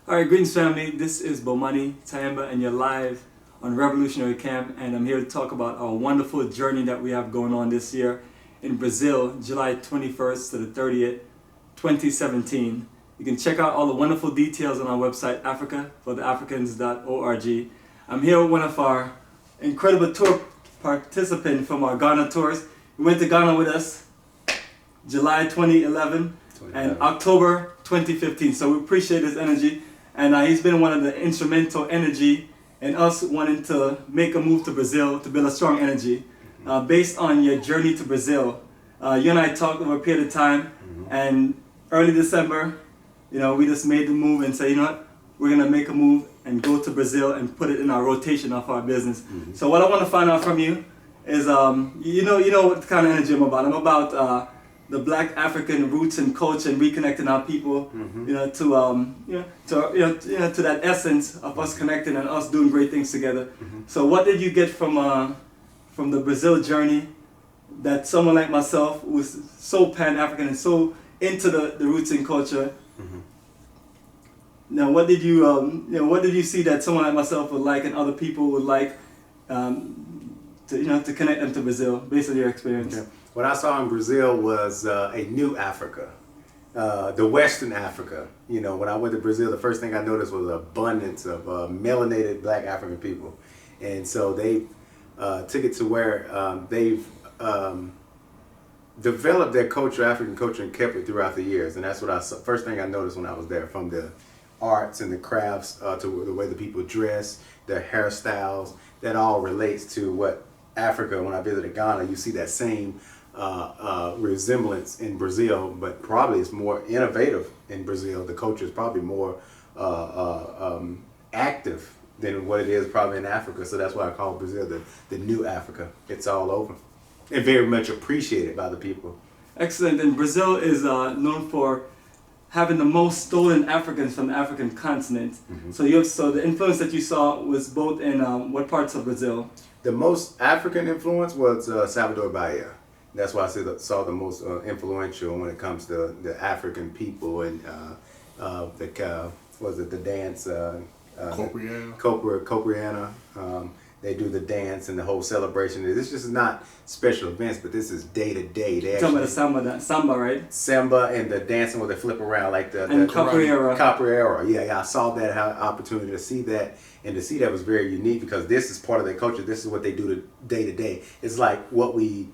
Alright, greetings family. This is Bomani Tayemba and you're live on Revolutionary Camp, and I'm here to talk about our wonderful journey that we have going on this year in Brazil, July 21st to the 30th, 2017. You can check out all the wonderful details on our website, africafortheafricans.org. I'm here with one of our incredible tour participants from our Ghana tours. He went to Ghana with us July 2011 and October 2015. So we appreciate his energy. And he's been one of the instrumental energy in us wanting to make a move to Brazil to build a strong energy. Based on your journey to Brazil, you and I talked over a period of time, and early December, we just made the move and said, you know what, we're gonna make a move and go to Brazil and put it in our rotation of our business. So what I want to find out from you is, you know what kind of energy I'm about. I'm about the Black African roots and culture and reconnecting our people, to that essence of us connecting and us doing great things together. So what did you get from the Brazil journey that someone like myself who was so Pan-African and so into the roots and culture? Now, what did you see that someone like myself would like and other people would like to connect them to Brazil based on your experience? Okay. What I saw in Brazil was a new Africa, the Western Africa. When I went to Brazil, the first thing I noticed was an abundance of melanated Black African people. And so they took it to where they've developed their culture, African culture, and kept it throughout the years. And that's what first thing I noticed when I was there, from the arts and the crafts to the way the people dress, their hairstyles. That all relates to what Africa, when I visited Ghana, you see that same resemblance in Brazil, but probably it's more innovative in Brazil. The culture is probably more active than what it is probably in Africa. So that's why I call Brazil the new Africa. It's all over and very much appreciated by the people. Excellent. And Brazil is known for having the most stolen Africans from the African continent. So the influence that you saw was both in what parts of Brazil? The most African influence was Salvador Bahia. That's why I saw the most influential when it comes to the African people and the dance, Copriana. They do the dance and the whole celebration. This is not special events, but this is day to day. You're talking about the samba, right? Samba and the dancing where they flip around like the capoeira. Capoeira. Yeah, I saw that, had an opportunity to see that, and to see that was very unique because this is part of their culture. This is what they do day to day. It's like what we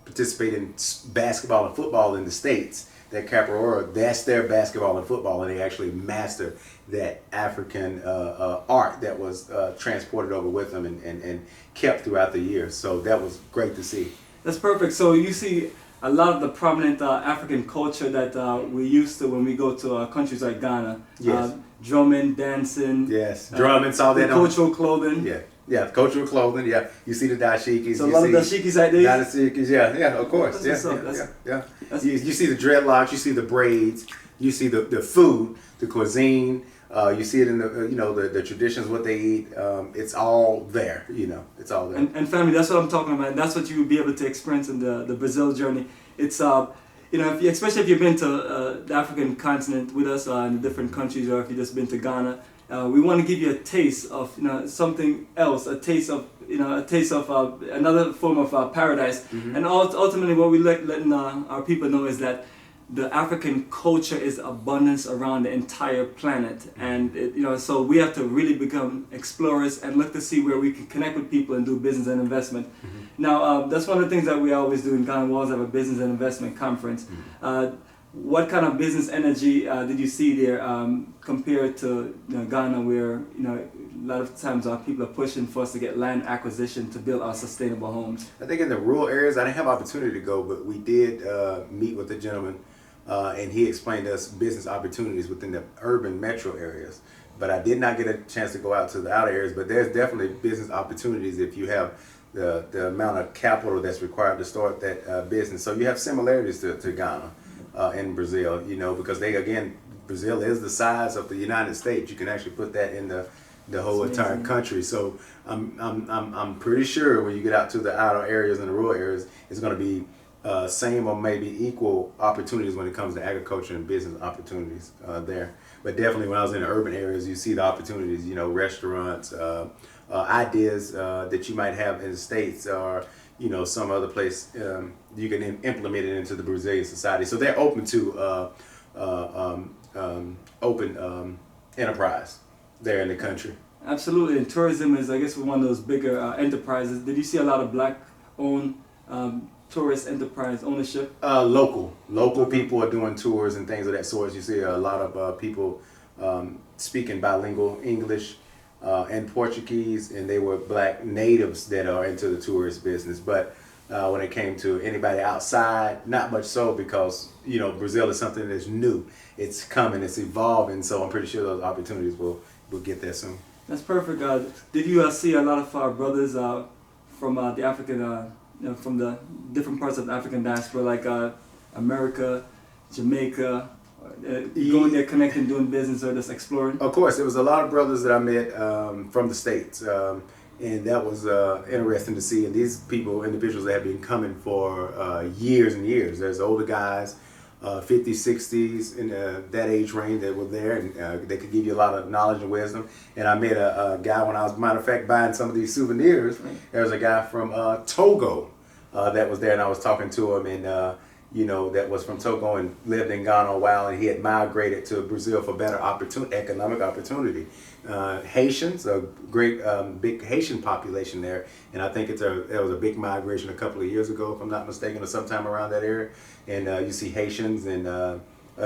participate in basketball and football in the States. That capoeira, that's their basketball and football, and they actually master that African art that was transported over with them and kept throughout the years. So that was great to see. That's perfect. So you see a lot of the prominent African culture that we used to when we go to countries like Ghana. Yes. Drumming, dancing. Yes, drumming, saw that. Cultural clothing. Yeah, cultural clothing. Yeah, you see the dashikis. So a lot of dashikis like this. Dashikis, yeah, of course. Yeah. You see the dreadlocks. You see the braids. You see the food, the cuisine. You see it in the traditions, what they eat. It's all there. It's all there. And family, that's what I'm talking about. That's what you will be able to experience in the Brazil journey. It's especially if you've been to the African continent with us in different countries, or if you've just been to Ghana. We want to give you a taste of something else, a taste of another form of paradise. And ultimately, what we letting our people know is that the African culture is abundance around the entire planet, and so we have to really become explorers and look to see where we can connect with people and do business and investment. Now, that's one of the things that we always do in Ghana. We always have a business and investment conference. What kind of business energy did you see there compared to Ghana, where a lot of times our people are pushing for us to get land acquisition to build our sustainable homes? I think in the rural areas, I didn't have opportunity to go, but we did meet with a gentleman, and he explained to us business opportunities within the urban metro areas. But I did not get a chance to go out to the outer areas, but there's definitely business opportunities if you have the amount of capital that's required to start that business. So you have similarities to Ghana. In Brazil, because Brazil is the size of the United States. You can actually put that in the whole entire country. So I'm pretty sure when you get out to the outer areas and the rural areas, it's going to be same or maybe equal opportunities when it comes to agriculture and business opportunities there. but definitely when I was in the urban areas, you see the opportunities. You know, restaurants, ideas that you might have in the States, or you know, some other place, you can implement it into the Brazilian society. So they're open to open enterprise there in the country. Absolutely, and tourism is, I guess, one of those bigger enterprises. Did you see a lot of black-owned tourist enterprise ownership? Local people are doing tours and things of that sort. You see a lot of people speaking bilingual English and Portuguese, and they were black natives that are into the tourist business. But when it came to anybody outside, not much so, because you know, Brazil is something that's new. It's coming, it's evolving. So I'm pretty sure those opportunities will get there soon. That's perfect. Did you see a lot of our brothers from the African, you know, from the different parts of the African diaspora, like America, Jamaica, going there, connecting, doing business, or just exploring? Of course, there was a lot of brothers that I met from the States, and that was interesting to see. And these individuals that have been coming for years and years. There's older guys, 50s, 60s, in that age range that were there, and they could give you a lot of knowledge and wisdom. And I met a guy when I was, matter of fact, buying some of these souvenirs. There was a guy from Togo that was there, and I was talking to him, and you know, that was from Togo and lived in Ghana a while, and he had migrated to Brazil for better economic opportunity. Haitians, a great big Haitian population there, and I think there was a big migration a couple of years ago, if I'm not mistaken, or sometime around that area. And you see Haitians and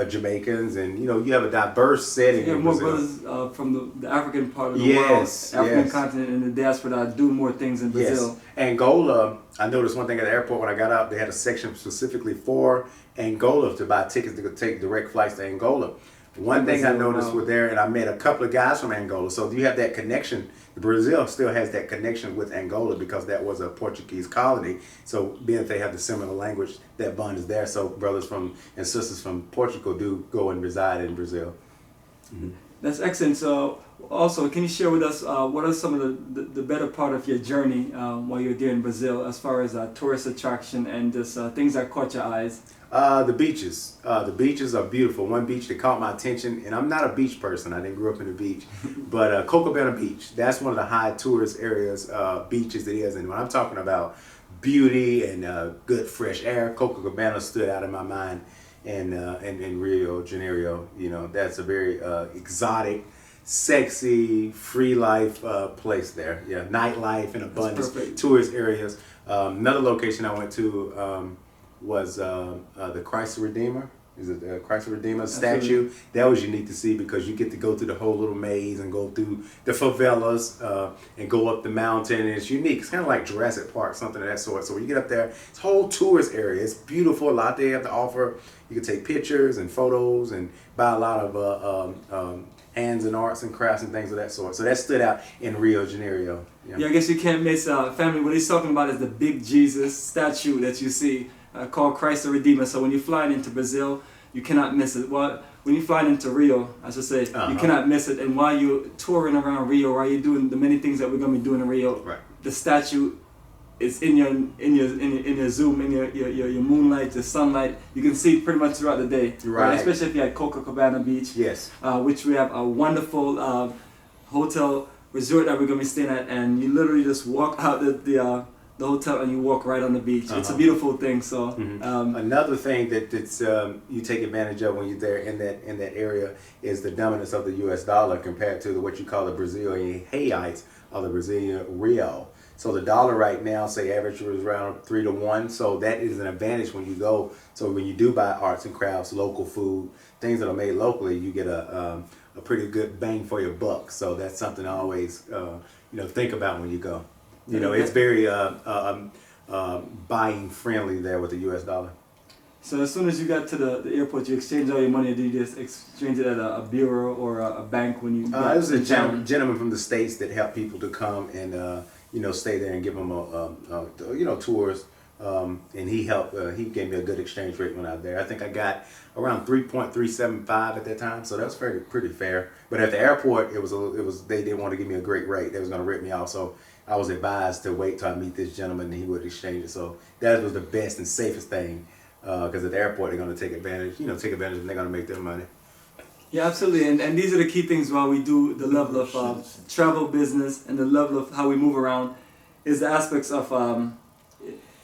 Jamaicans, and you know, you have a diverse setting. You have more brothers from the African part of the world, African continent, and the diaspora that do more things in Brazil. Yes. Angola, I noticed one thing at the airport when I got out, they had a section specifically for Angola to buy tickets to take direct flights to Angola. One thing I noticed with there, and I met a couple of guys from Angola, so you have that connection. Brazil still has that connection with Angola because that was a Portuguese colony. So being that they have the similar language, that bond is there. So brothers and sisters from Portugal do go and reside in Brazil. Mm-hmm. That's excellent. So also, can you share with us what are some of the better part of your journey while you're there in Brazil, as far as tourist attraction and just things that caught your eyes? The beaches. The beaches are beautiful. One beach that caught my attention, and I'm not a beach person. I didn't grow up in the beach, but Copacabana Beach. That's one of the high tourist areas, beaches it is. And when I'm talking about beauty and good fresh air, Copacabana stood out in my mind. And in Rio de Janeiro, you know, that's a very exotic, sexy, free life place there. Yeah, nightlife and abundance, tourist areas. Another location I went to was the Christ the Redeemer. Is it the Christ the Redeemer statue? That was unique to see because you get to go through the whole little maze and go through the favelas and go up the mountain, and it's unique. It's kind of like Jurassic Park, something of that sort. So when you get up there, it's a whole tourist area. It's beautiful, a lot they have to offer. You can take pictures and photos and buy a lot of hands and arts and crafts and things of that sort. So that stood out in Rio de Janeiro. Yeah, I guess you can't miss family. What he's talking about is the big Jesus statue that you see. Called Christ the Redeemer. So when you're flying into Brazil, you cannot miss it. Well, when you're flying into Rio, I should say, you cannot miss it. And while you're touring around Rio, while you're doing the many things that we're going to be doing in Rio, the statue is in your zoom, in your moonlight, the sunlight. You can see it pretty much throughout the day. Right. Especially if you're at Copacabana Beach. Yes. Which we have a wonderful hotel resort that we're going to be staying at, and you literally just walk out the hotel and you walk right on the beach. It's a beautiful thing. So another thing that's you take advantage of when you're there in that area is the dominance of the U.S. dollar compared to what you call the Brazilian reais or the Brazilian real. So the dollar right now, say average is around 3 to 1. So that is an advantage when you go. So when you do buy arts and crafts, local food, things that are made locally, you get a pretty good bang for your buck. So that's something I always think about when you go. You know, it's very buying friendly there with the U.S. dollar. So as soon as you got to the airport, you exchange all your money, or do you just exchange it at a bureau or a bank when you? It was a gentleman from the States that helped people to come and stay there and give them tours. And he helped. He gave me a good exchange rate when I was there. I think I got around 3.375 at that time, so that was pretty fair. But at the airport, it was they didn't want to give me a great rate. They was going to rip me off, so I was advised to wait till I meet this gentleman and he would exchange it. So that was the best and safest thing, because at the airport they're going to take advantage. And they're going to make their money. Yeah, absolutely. And these are the key things while we do the level of travel business and the level of how we move around is the aspects of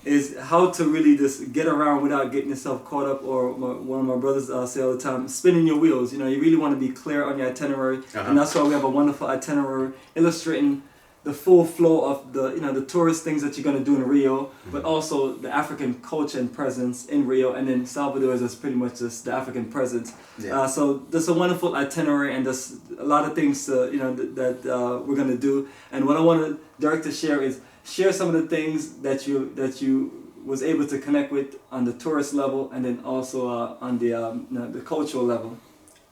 is how to really just get around without getting yourself caught up, or one of my brothers say all the time, spinning your wheels. You know, you really want to be clear on your itinerary, and that's why we have a wonderful itinerary illustrating the full flow of the, you know, the tourist things that you're going to do in Rio, but also the African culture and presence in Rio, and then Salvador is just pretty much just the African presence. Yeah. So there's a wonderful itinerary, and there's a lot of things to, you know, that we're going to do. And what I wanted Derrick to share is share some of the things that you was able to connect with on the tourist level, and then also on the you know, the cultural level.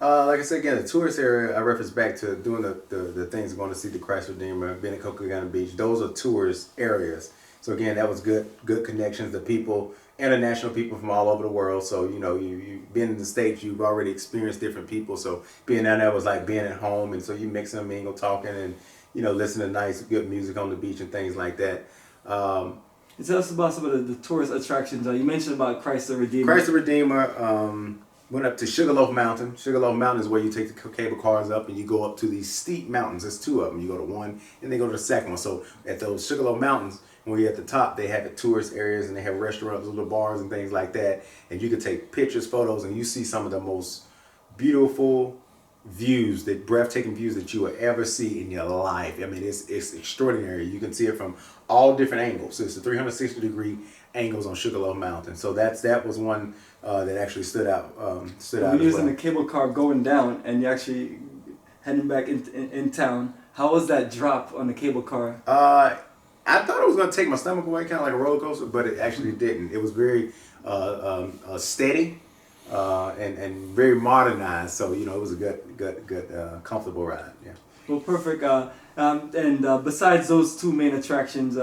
Like I said again, the tourist area, I reference back to doing the things, going to see the Christ Redeemer, being at Copacabana Beach. Those are tourist areas. So again, that was good connections. The people, international people from all over the world. So you know, you've been in the States, you've already experienced different people. So being down there was like being at home, and so you mix and mingle, talking, and you know, listen to nice, good music on the beach and things like that. Tell us about some of the tourist attractions. You mentioned about Christ the Redeemer. Christ the Redeemer. Went up to Sugarloaf Mountain. Sugarloaf Mountain is where you take the cable cars up and you go up to these steep mountains. There's two of them. You go to one and then go to the second one. So at those Sugarloaf Mountains, when you're at the top, they have the tourist areas and they have restaurants, little bars and things like that. And you can take pictures, photos, and you see some of the most beautiful views, the breathtaking views that you will ever see in your life. I mean, it's extraordinary. You can see it from all different angles. So it's a 360-degree angles on Sugarloaf Mountain. So that was one that actually stood out. You're using the cable car going down, and you're actually heading back in town. How was that drop on the cable car? I thought it was going to take my stomach away, kind of like a roller coaster, but it actually didn't. It was very steady and very modernized. So you know, it was a good comfortable ride. Yeah. Well, perfect. And besides those two main attractions,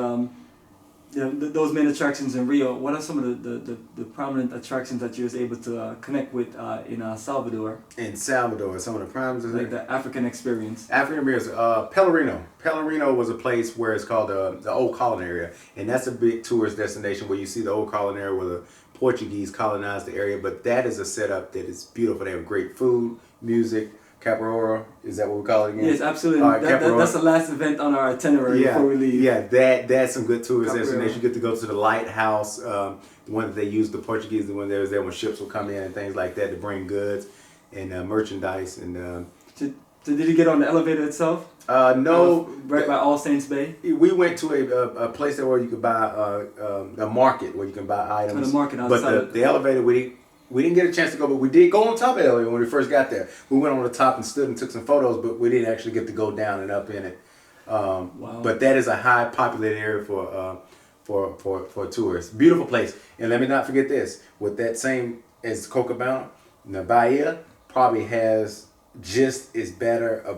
you know, those main attractions in Rio, what are some of the prominent attractions that you was able to connect with in Salvador? In Salvador, some of the prominent, like the African experience. African experience. Pelourinho. Pelourinho was a place where it's called the Old Colony area, and that's a big tourist destination where you see the Old Colony area where the Portuguese colonized the area. But that is a setup that is beautiful. They have great food, music. Capoeira, is that what we call it again? Yes, absolutely. That's the last event on our itinerary before we leave. Yeah, that's some good tourist destination. You get to go to the lighthouse, the one that they used, the Portuguese, the one that was there when ships would come in and things like that to bring goods and merchandise. And did you get on the elevator itself? No. Right by All Saints Bay? We went to a place there where you could buy a market where you can buy items. The market outside. But the elevator, we didn't get a chance to go, but we did go on top of the elevator when we first got there. We went on the top and stood and took some photos, but we didn't actually get to go down and up in it. Wow. But that is a high populated area for tourists. Beautiful place. And let me not forget this. With that same as Copacabana, the Bahia probably has just as better a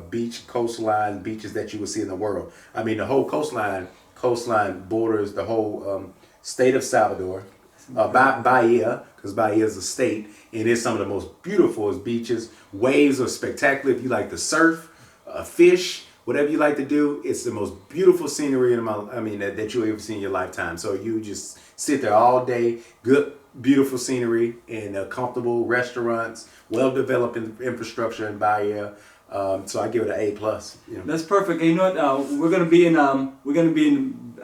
coastline beaches that you would see in the world. I mean, the whole coastline borders the whole state of Salvador. Bahia, because Bahia is a state, and it's some of the most beautiful beaches. Waves are spectacular. If you like to surf, fish, whatever you like to do, it's the most beautiful scenery that you'll ever see in your lifetime. So you just sit there all day, good, beautiful scenery, and comfortable restaurants, well-developed infrastructure in Bahia. So I give it an A+. You know. That's perfect. And you know what? We're gonna be in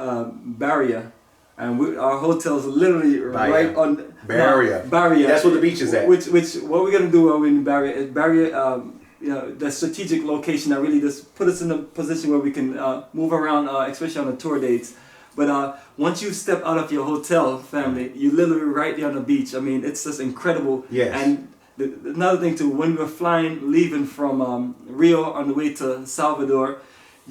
Bahia. And our hotel's literally right on Bahia. Bahia. That's where the beach is at. Which what we're gonna do while we're in Bahia is you know, the strategic location that really just put us in a position where we can move around, especially on the tour dates. But once you step out of your hotel, family, you're literally right there on the beach. I mean, it's just incredible. Yes. And another thing too, when we were leaving from Rio on the way to Salvador.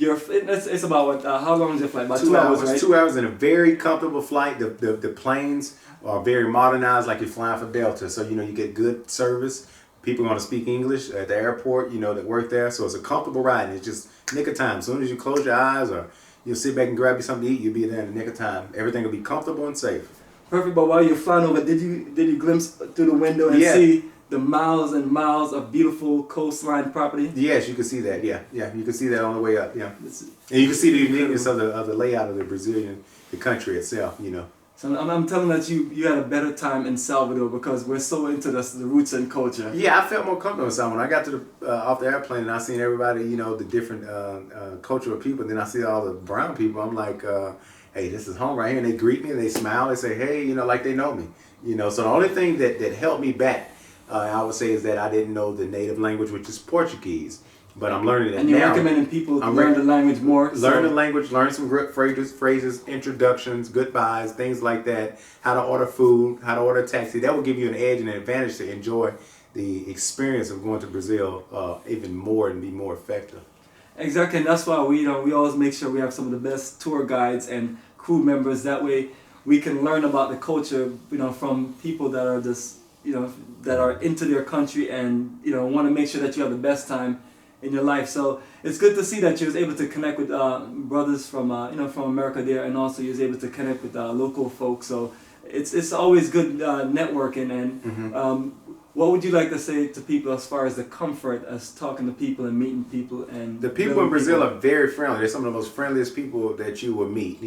It's about how long is your flight? About 2 hours, right? 2 hours in a very comfortable flight. The planes are very modernized, like you're flying for Delta. So, you know, you get good service. People are going to speak English at the airport, you know, that work there. So it's a comfortable ride. And it's just nick of time. As soon as you close your eyes or you'll sit back and grab you something to eat, you'll be there in the nick of time. Everything will be comfortable and safe. Perfect. But while you're flying over, did you glimpse through the window and see the miles and miles of beautiful coastline property? Yes, you can see that. Yeah, you can see that on the way up. Yeah, and you can see the uniqueness of the layout of the country itself. You know. So I'm telling that you had a better time in Salvador because we're so into the roots and culture. Yeah, I felt more comfortable in Salvador. When I got to the off the airplane and I seen everybody, you know, the different cultural people. Then I see all the brown people. I'm like, hey, this is home right here. And they greet me and they smile. They say, hey, you know, like they know me. You know, so the only thing that held me back, I would say, is that I didn't know the native language, which is Portuguese. But I'm learning it and you're now. recommending people learn the language more. Learn the language, learn some good phrases, introductions, goodbyes, things like that. How to order food, how to order a taxi. That will give you an edge and an advantage to enjoy the experience of going to Brazil even more and be more effective. Exactly, and that's why we always make sure we have some of the best tour guides and crew members. That way, we can learn about the culture, from people that are just, that are into their country and want to make sure that you have the best time in your life. So it's good to see that you was able to connect with brothers from from America there, and also you was able to connect with local folks. So it's always good networking. And what would you like to say to people as far as the comfort as talking to people and meeting people? And the people in Brazil are very friendly. They're some of the most friendliest people that you will meet.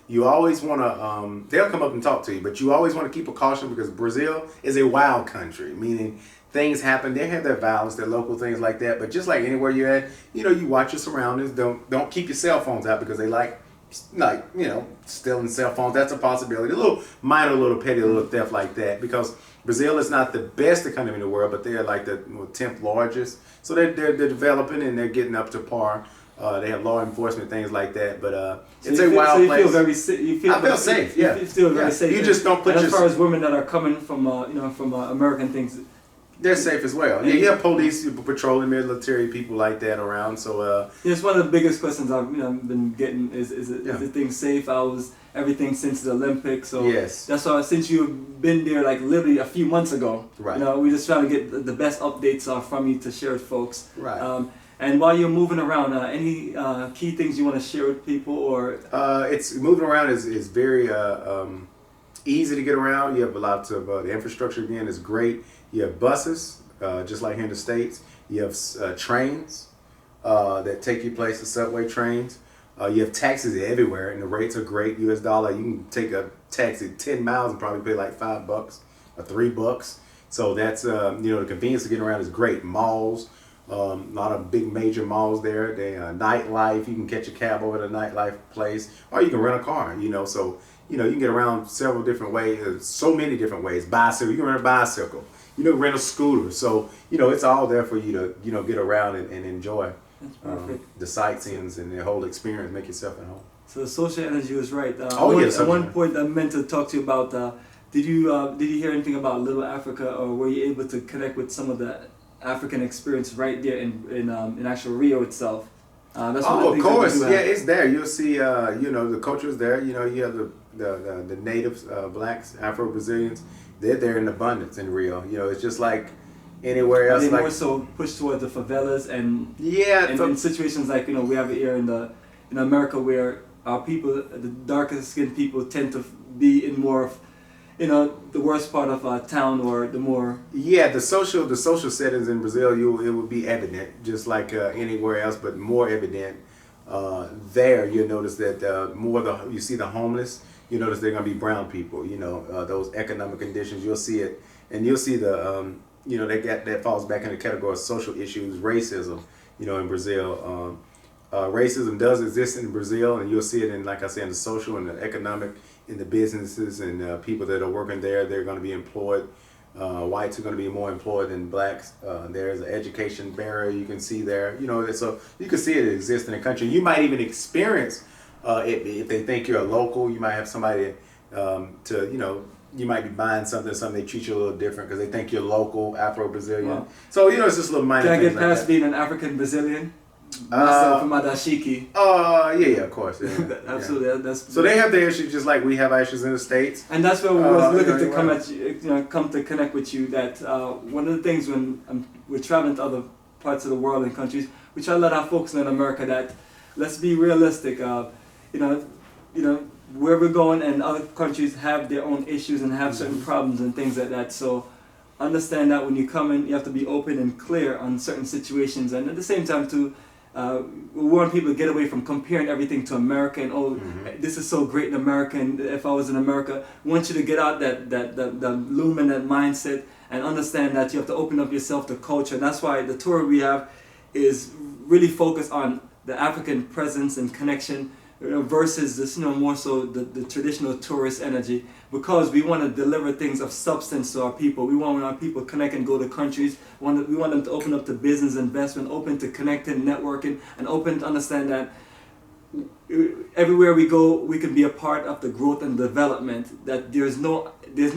You always want to they'll come up and talk to you, but you always want to keep a caution because Brazil is a wild country, meaning things happen. They have their violence, their local things like that. But just like anywhere you're at, you watch your surroundings. Don't keep your cell phones out because they like stealing cell phones. That's a possibility. A little minor, little petty, little theft like that. Because Brazil is not the best economy in the world, but they're like the 10th largest. So they're developing and they're getting up to par. They have law enforcement, things like that. But it's a wild place. I feel safe. Yeah, you feel very safe. You just don't put. And as far as women that are coming from from American things, they're safe as well. Yeah, you have police, patrolling, military people like that around. So it's one of the biggest questions I've been getting is the thing safe? Everything since the Olympics. So yes, that's why since you've been there like literally a few months ago, right? We're just trying to get the best updates from you to share with folks, right? And while you're moving around, any key things you want to share with people, or it's moving around is very easy to get around. You have a lot of the infrastructure again is great. You have buses, just like here in the States. You have trains that take you places, subway trains. You have taxis everywhere, and the rates are great. US dollar, you can take a taxi 10 miles and probably pay like $5 or $3. So that's, the convenience of getting around is great. Malls, a lot of big major malls there. They nightlife, you can catch a cab over to the nightlife place, or you can rent a car, so, you can get around several different ways, so many different ways. Bicycle, you can rent a bicycle. Rent a scooter. So, it's all there for you to, get around and enjoy the sightseeings and the whole experience. Make yourself at home. So the social energy was right. Yes. At one point I meant to talk to you about, did you hear anything about Little Africa, or were you able to connect with some of the African experience right there in actual Rio itself? That's of course. Yeah, it's there. You'll see, the culture is there. You have the natives, blacks, Afro-Brazilians. They're there in abundance in Rio. It's just like anywhere else. Are they more so pushed towards the favelas and in situations like we have here in America where our people, the darker skinned people, tend to be in more of the worst part of town, or the more the social settings in Brazil. It would be evident just like anywhere else, but more evident there. You'll notice that you see the homeless. You notice they're going to be brown people, those economic conditions. You'll see it, and you'll see the, that falls back in the category of social issues, racism, in Brazil. Racism does exist in Brazil, and you'll see it in, like I said, in the social and the economic, in the businesses, and people that are working there, they're going to be employed. Whites are going to be more employed than blacks. There's an education barrier you can see there. So you can see it exists in the country. You might even experience if they think you're a local, you might have somebody you might be buying something they treat you a little different because they think you're local, Afro-Brazilian. Wow. So, it's just little minor things. Can I get past being an African-Brazilian? Myself from Madashiki. Yeah, of course. Yeah, absolutely. Yeah. So they have their issues just like we have issues in the States. And that's where we was looking to come at you, come to connect with you. That one of the things when we're traveling to other parts of the world and countries, we try to let our folks know in America that let's be realistic. Where we're going, and other countries have their own issues and have certain problems and things like that. So understand that when you come in, you have to be open and clear on certain situations, and at the same time too, we want people to get away from comparing everything to America and this is so great in America, and if I was in America, we want you to get out that lumen, that mindset, and understand that you have to open up yourself to culture. And that's why the tour we have is really focused on the African presence and connection, versus this, more so the traditional tourist energy, because we want to deliver things of substance to our people. We want our people to connect and go to countries. We want them to open up to business investment, open to connecting, networking, and open to understand that everywhere we go, we can be a part of the growth and development. That there's no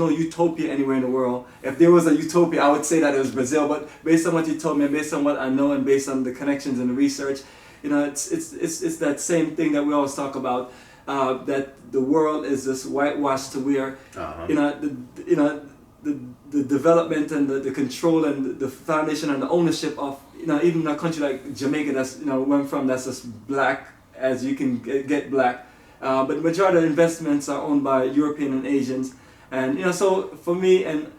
utopia anywhere in the world. If there was a utopia, I would say that it was Brazil. But based on what you told me, and based on what I know, and based on the connections and the research, it's that same thing that we always talk about. That the world is this whitewash to where, the development and the control and the foundation and the ownership of, even a country like Jamaica, that's, where I'm from, that's as black as you can get black. But the majority of the investments are owned by European and Asians. And, so for me, and,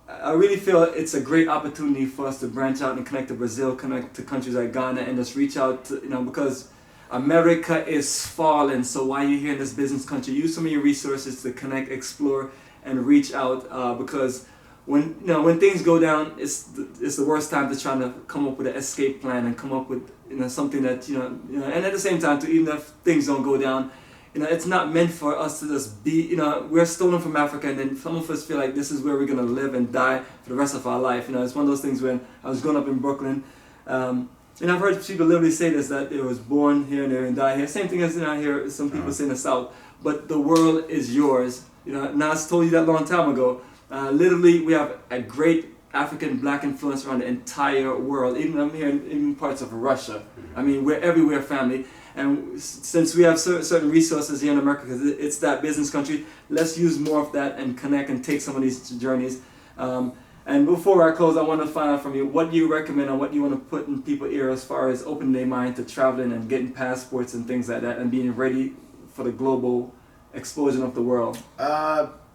I really feel it's a great opportunity for us to branch out and connect to Brazil, connect to countries like Ghana, and just reach out to, because America is falling. So while you're here in this business country, use some of your resources to connect, explore, and reach out, because when things go down, it's the worst time to try to come up with an escape plan and come up with something that and at the same time, to even if things don't go down, it's not meant for us to just be, we're stolen from Africa, and then some of us feel like this is where we're going to live and die for the rest of our life. It's one of those things. When I was growing up in Brooklyn, and I've heard people literally say this, that it was born here and there and die here. Same thing as I hear some people say in the South. But the world is yours. Nas told you that a long time ago. Literally, we have a great African black influence around the entire world. Even I'm here in parts of Russia. I mean, we're everywhere, family. And since we have certain resources here in America, because it's that business country, let's use more of that and connect and take some of these journeys. And before I close, I want to find out from you, what do you recommend and what do you want to put in people's ear as far as opening their mind to traveling and getting passports and things like that, and being ready for the global explosion of the world?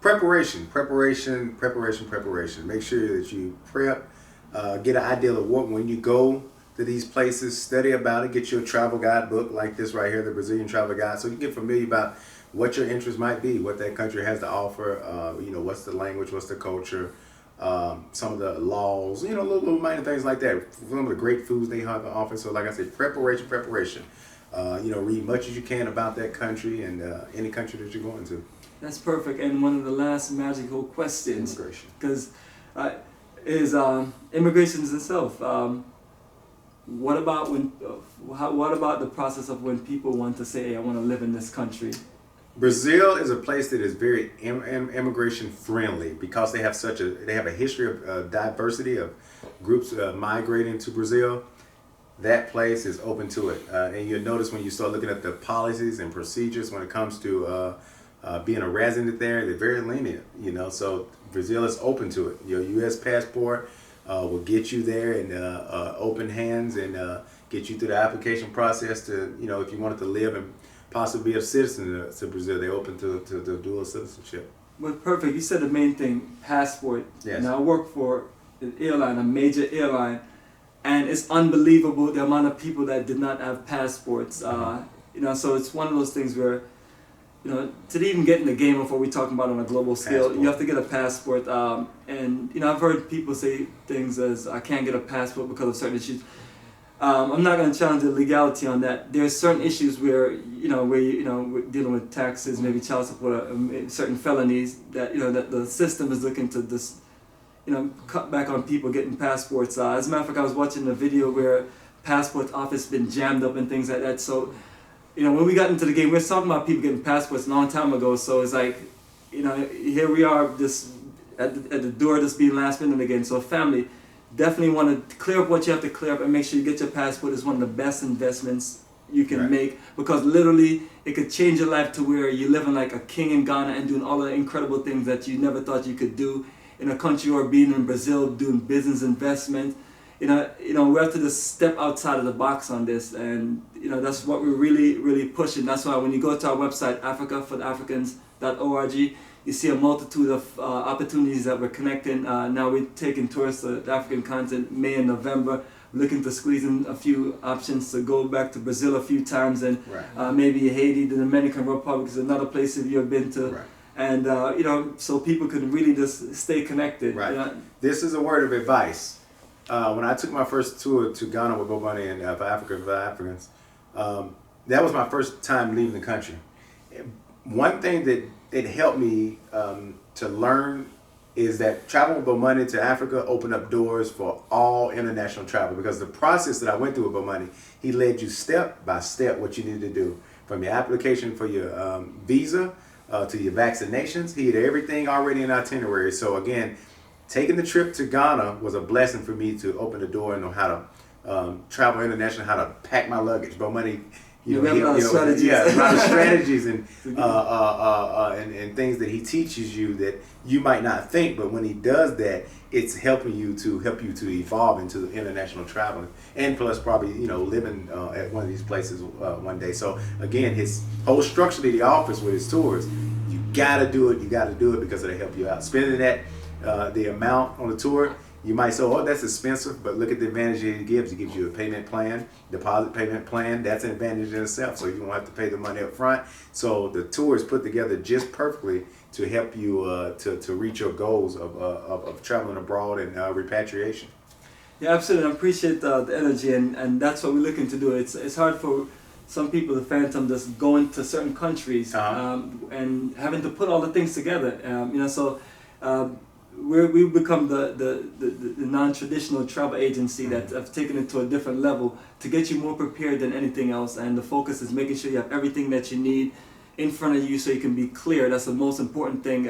Preparation. Make sure that you prep, get an idea of when you go to these places, study about it, get you a travel guidebook like this right here, the Brazilian Travel Guide, so you get familiar about what your interest might be, what that country has to offer, what's the language, what's the culture, some of the laws, little minor things like that, some of the great foods they have to offer. So like I said, preparation. Read much as you can about that country and any country that you're going to. That's perfect. And one of the last magical questions, Immigration, because is immigration itself. What about what about the process of when people want to say, hey, I want to live in this country? Brazil is a place that is very immigration friendly, because they have a history of diversity of groups migrating to Brazil. That place is open to it, and you'll notice when you start looking at the policies and procedures when it comes to being a resident there, they're very lenient. So Brazil is open to it. Your U.S. passport will get you there in open hands and get you through the application process to, if you wanted to live and possibly be a citizen to Brazil, they're open to dual citizenship. Well, perfect. You said the main thing, passport. Yes. Now I work for an airline, a major airline, and it's unbelievable the amount of people that did not have passports. So it's one of those things where, to even get in the game of what we're talking about on a global scale, you have to get a passport. And I've heard people say things as, I can't get a passport because of certain issues. I'm not going to challenge the legality on that. There's certain issues where we're dealing with taxes, maybe child support, certain felonies that that the system is looking to just cut back on people getting passports. As a matter of fact, I was watching a video where passport office been jammed up and things like that. So when we got into the game, we were talking about people getting passports a long time ago. So it's like here we are just at the door, just being last minute again. So family, definitely want to clear up what you have to clear up and make sure you get your passport. Is one of the best investments you can make, because literally it could change your life to where you're living like a king in Ghana and doing all the incredible things that you never thought you could do in a country, or being in Brazil doing business investment. We have to just step outside of the box on this, and that's what we're really pushing. That's why when you go to our website, africafortheafricans.org, you see a multitude of opportunities that we're connecting. Now we're taking tours to the African continent, May and November. looking to squeeze in a few options to go back to Brazil a few times, and Right. maybe Haiti, the Dominican Republic is another place that you've been to. Right. And so people can really just stay connected. Right. This is a word of advice. When I took my first tour to Ghana with Bomani and for Africa for Africans, that was my first time leaving the country. One thing that it helped me to learn is that traveling with Bomani to Africa opened up doors for all international travel, because the process that I went through with Bomani, he led you step by step what you needed to do, from your application for your visa to your vaccinations. He had everything already in itinerary. So again, taking the trip to Ghana was a blessing for me to open the door and know how to travel international, how to pack my luggage. Bomani, a lot of strategies. Yeah, a lot of strategies and things that he teaches you that you might not think, but when he does that, it's helping you to evolve into international traveling, and plus probably living at one of these places one day. So again, his whole structure that he offers with his tours, you gotta do it because it'll help you out. Spending that the amount on the tour, you might say, oh, that's expensive, but look at the advantage it gives. It gives you a payment plan, deposit payment plan. That's an advantage in itself, so you don't have to pay the money up front. So the tour is put together just perfectly to help you to reach your goals of traveling abroad and repatriation. Yeah, absolutely. I appreciate the energy, and that's what we're looking to do. It's hard for some people to fathom just going to certain countries and having to put all the things together. We've become the non-traditional travel agency that have taken it to a different level to get you more prepared than anything else. And the focus is making sure you have everything that you need in front of you so you can be clear. That's the most important thing.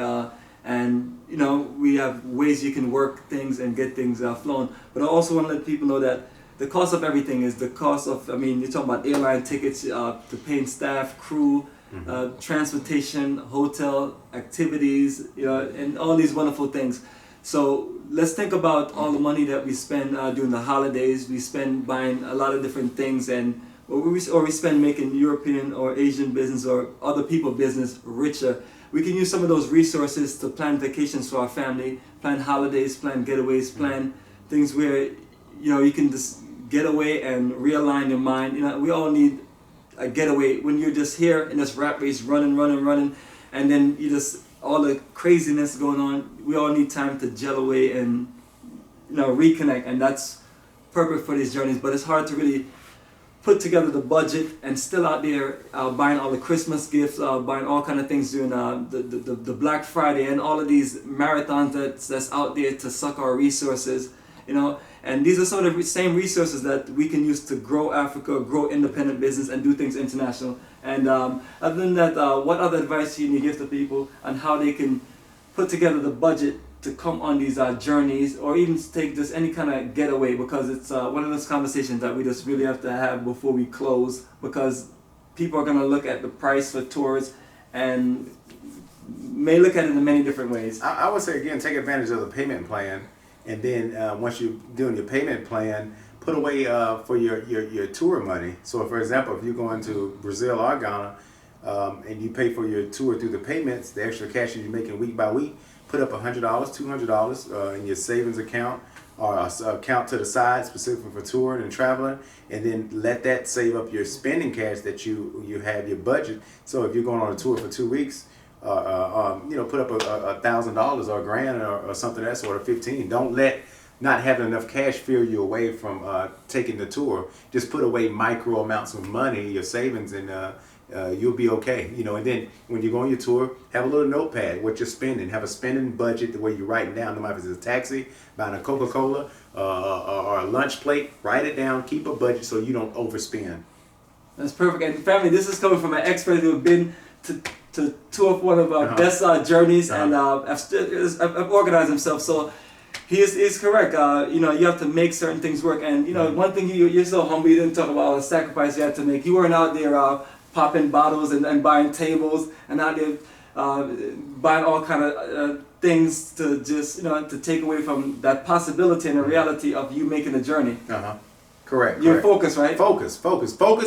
We have ways you can work things and get things flown. But I also want to let people know that the cost of everything is the cost of, you're talking about airline tickets, to paying staff, crew, transportation, hotel, activities, and all these wonderful things. So let's think about all the money that we spend during the holidays. We spend buying a lot of different things, or we spend making European or Asian business or other people business richer. We can use some of those resources to plan vacations for our family, plan holidays, plan getaways, plan things where you can just get away and realign your mind. We all need a getaway when you're just here in this rat race, running, and then you just all the craziness going on. We all need time to gel away and reconnect, and that's perfect for these journeys. But it's hard to really put together the budget and still out there buying all the Christmas gifts, buying all kind of things during the Black Friday and all of these marathons that's out there to suck our resources. And these are some of the same resources that we can use to grow Africa, grow independent business, and do things international. And other than that, what other advice can you give to people on how they can put together the budget to come on these journeys, or even take just any kind of getaway? Because it's one of those conversations that we just really have to have before we close, because people are going to look at the price for tours and may look at it in many different ways. I would say, again, take advantage of the payment plan. And then once you're doing your payment plan, put away for your tour money. So for example, if you're going to Brazil or Ghana and you pay for your tour through the payments, the extra cash that you're making week by week, put up $100, $200 in your savings account or account to the side specifically for touring and traveling, and then let that save up your spending cash that you have your budget. So if you're going on a tour for 2 weeks, put up $1,000 or $1,000 or something of that sort, of 15. Don't let not having enough cash fear you away from taking the tour. Just put away micro amounts of money, your savings, and you'll be okay. And then when you go on your tour, have a little notepad what you're spending. Have a spending budget the way you're writing down. No matter if it's a taxi, buying a Coca-Cola, or a lunch plate, write it down. Keep a budget so you don't overspend. That's perfect. And family, this is coming from an expert who have been to two of one of our best journeys, and I've organized himself. So he is correct. You have to make certain things work. And one thing you're so humble. You didn't talk about all the sacrifice you had to make. You weren't out there popping bottles and buying tables and out there buying all kind of things to just to take away from that possibility and the reality of you making the journey. Correct. You're focused, right? Focus,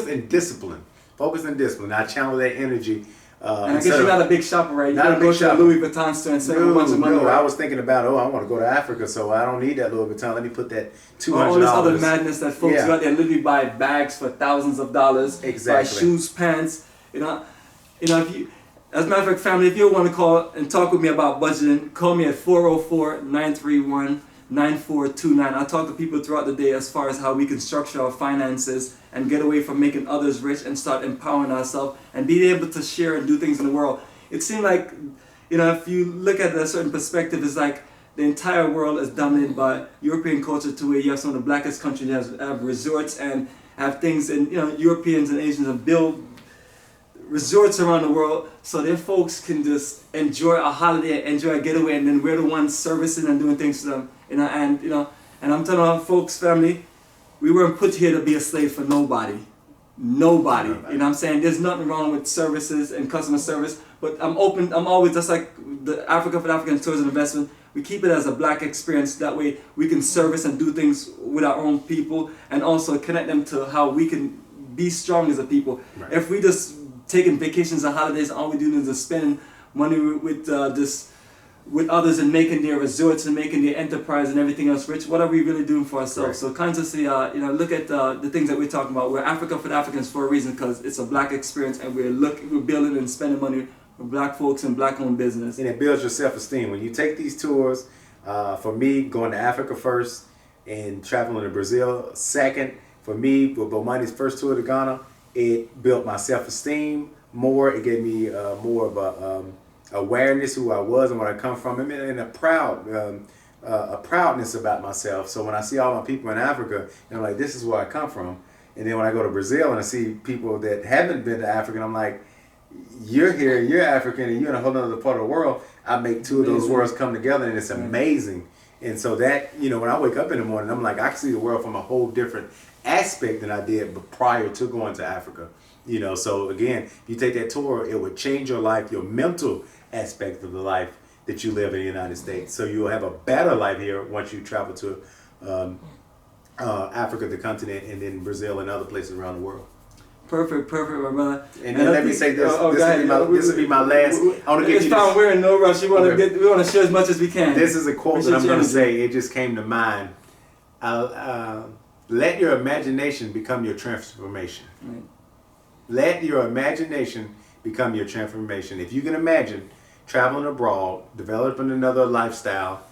and discipline. Focus and discipline. I channel that energy And I guess you're not a big shopper, right? You Not a don't go big to a shopper. Louis Vuitton store and spend a bunch of money. No, right? I was thinking about, I want to go to Africa, so I don't need that Louis Vuitton. Let me put that $200. All this other madness that folks Yeah. got there literally buy bags for thousands of dollars. Exactly. Buy shoes, pants. You know, if you, as a matter of fact, family, if you want to call and talk with me about budgeting, call me at 404-931-9429. I talk to people throughout the day as far as how we can structure our finances and get away from making others rich and start empowering ourselves and being able to share and do things in the world. It seems like, if you look at a certain perspective, it's like the entire world is dominated by European culture to where you have some of the blackest countries have resorts and have things, and Europeans and Asians have built resorts around the world so their folks can just enjoy a holiday, enjoy a getaway, and then we're the ones servicing and doing things for them. And I'm telling our folks, family, we weren't put here to be a slave for nobody. Nobody. You know what I'm saying? There's nothing wrong with services and customer service, but I'm always, just like the Africa for African Tourism Investment, we keep it as a black experience. That way we can service and do things with our own people and also connect them to how we can be strong as a people. Right. If we just taking vacations and holidays, all we do is just spending money with others and making their resorts and making their enterprise and everything else rich, what are we really doing for ourselves? Right. So consciously, look at the things that we're talking about. We're Africa for the Africans for a reason, because it's a black experience, and we're building and spending money for black folks and black-owned business. And it builds your self-esteem. When you take these tours, for me, going to Africa first and traveling to Brazil second, for me, with Bomani's first tour to Ghana, it built my self-esteem more. It gave me more of a awareness who I was and where I come from, and a proudness about myself. So when I see all my people in Africa, and I'm like, this is where I come from. And then when I go to Brazil and I see people that haven't been to Africa, and I'm like, you're here, you're African, and you're in a whole other part of the world. I make two of those worlds come together, and it's amazing. And so that, when I wake up in the morning, I'm like, I can see the world from a whole different aspect than I did prior to going to Africa. So again, if you take that tour, it would change your life, your mental aspect of the life that you live in the United States. So you'll have a better life here once you travel to Africa, the continent, and then Brazil and other places around the world. Perfect, my brother. And then let me say this. This will be my last. I want to give you this. We're in no rush. We want to share as much as we can. This is a quote that I'm going to say. It just came to mind. Let your imagination become your transformation. Right. Let your imagination become your transformation. If you can imagine traveling abroad, developing another lifestyle,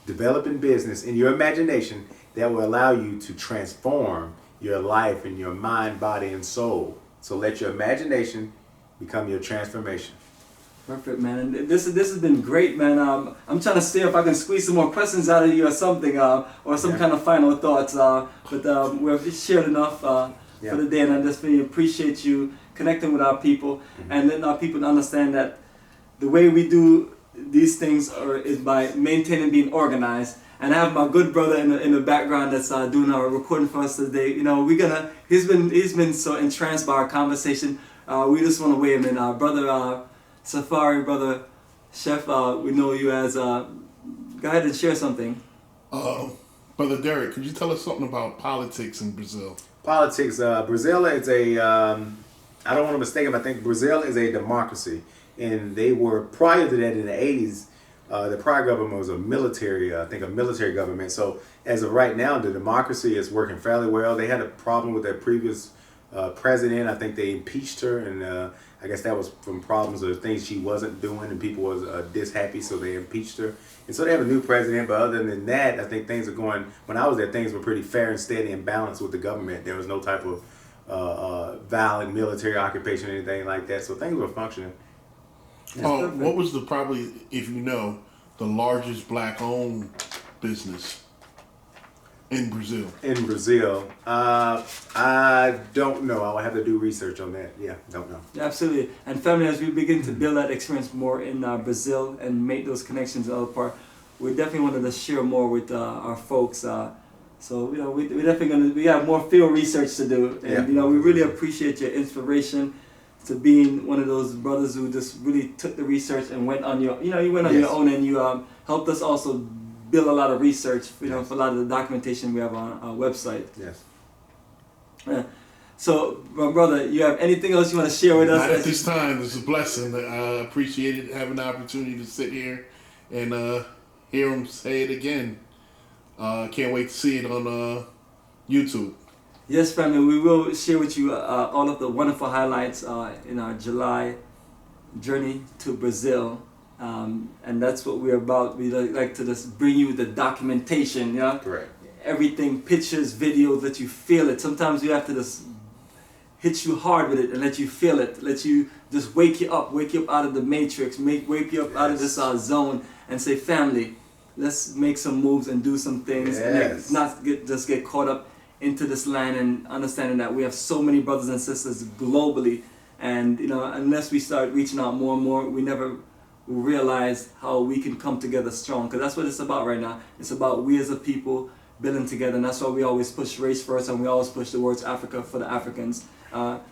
developing business in your imagination, that will allow you to transform your life and your mind, body, and soul. So let your imagination become your transformation. Perfect, man. And this has been great, man. I'm trying to see if I can squeeze some more questions out of you or something, or some kind of final thoughts. But we've shared enough for the day, and I just really appreciate you connecting with our people and letting our people understand that the way we do these things is by maintaining being organized. And I have my good brother in the background that's doing our recording for us today. He's been so entranced by our conversation. We just want to weigh him in. Our brother Safari, brother Chef, we know you as. Go ahead and share something. Brother Derrick, could you tell us something about politics in Brazil? Politics. Brazil is a. I don't want to mistake him. I think Brazil is a democracy, and they were prior to that in the 80s. The prior government was a military government. So as of right now, the democracy is working fairly well. They had a problem with their previous president. I think they impeached her, and I guess that was from problems or things she wasn't doing, and people was dishappy, so they impeached her. And so they have a new president, but other than that, I think things are going, when I was there, things were pretty fair and steady and balanced with the government. There was no type of violent military occupation or anything like that, so things were functioning. What was probably, if you know, the largest black-owned business in Brazil? In Brazil, I don't know. I'll have to do research on that. Yeah, don't know. Absolutely. And family, as we begin to build that experience more in Brazil and make those connections in other parts, we definitely wanted to share more with our folks. So we're definitely we have more field research to do, and we really appreciate your inspiration to being one of those brothers who just really took the research and went on your, you went on your own, and you helped us also build a lot of research, for a lot of the documentation we have on our website. Yes. So, my brother, you have anything else you want to share with us? Not at this time. It's a blessing. I appreciate it, having the opportunity to sit here and hear him say it again. Can't wait to see it on YouTube. Yes, family, we will share with you all of the wonderful highlights in our July journey to Brazil. And that's what we're about. We like to just bring you the documentation, yeah? Correct. Everything, pictures, videos, let you feel it. Sometimes we have to just hit you hard with it and let you feel it. Let you just wake you up out of the matrix, wake you up out of this zone and say, family, let's make some moves and do some things. Yes. And not just get caught up into this land, and understanding that we have so many brothers and sisters globally. And unless we start reaching out more and more, we never realize how we can come together strong. Because that's what it's about right now. It's about we as a people building together, and that's why we always push race first, and we always push the words Africa for the Africans,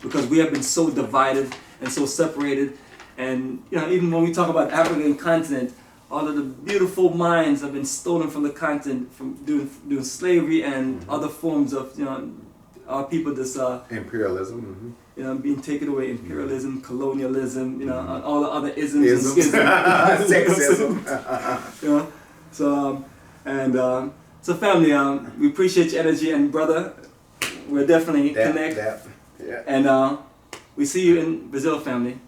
because we have been so divided and so separated. And even when we talk about the African continent, all of the beautiful minds have been stolen from the continent from doing slavery and other forms of our people just imperialism. Being taken away, imperialism, colonialism, all the other isms and schisms. Sexism. So family, we appreciate your energy, and brother, we're definitely connect. Yeah. And we see you in Brazil, family.